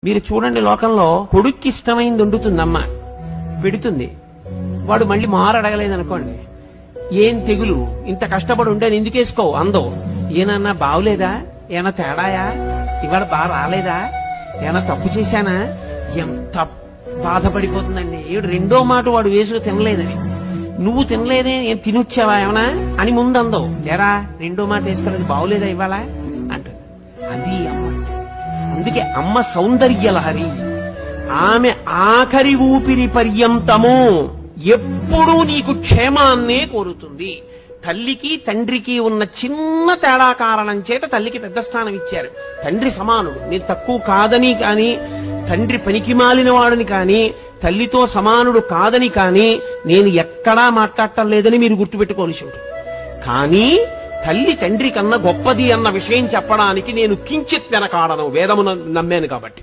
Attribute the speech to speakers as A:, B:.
A: మీరు చూడండి, లోకంలో కొడుక్కి ఇష్టమైంది వండుతుంది అమ్మ, పెడుతుంది. వాడు మళ్ళీ మారు అడగలేదనుకోండి, ఏం తెగులు, ఇంత కష్టపడి ఉంటే ఎందుకు వేసుకోవు అందో. ఏనన్నా బావులేదా, ఏమన్నా తేడాయా, ఇవాళ బాగా రాలేదా, ఏమన్నా తప్పు చేశానా, ఎంత బాధపడిపోతుందండి. రెండో మాట వాడు వేసుకు తినలేదని, నువ్వు తినలేదే, ఏం తినొచ్చావా ఏమన్నా అని ముందు అందో. లేరా రెండో మాట వేసుకోలేదు, బావులేదా ఇవాళ అంట. అది అమ్మ. అందుకే అమ్మ సౌందర్యలహరి. ఆమె ఆఖరి ఊపిరి పర్యంతము ఎప్పుడూ నీకు క్షేమాన్నే కోరుతుంది. తల్లికి తండ్రికి ఉన్న చిన్న తేడా కారణం చేత తల్లికి పెద్ద స్థానం ఇచ్చారు. తండ్రి సమానుడు, నేను తక్కువ కాదని కాని, తండ్రి పనికి మాలిన వాడని కాని, తల్లితో సమానుడు కాదని కాని నేను ఎక్కడా మాట్లాడటం లేదని మీరు గుర్తుపెట్టుకోవాల్సి ఉంటుంది. కానీ తల్లి తండ్రి కన్నా గొప్పది అన్న విషయం చెప్పడానికి నేను కించిత్ వెనకాడను, వేదమును నమ్మాను కాబట్టి.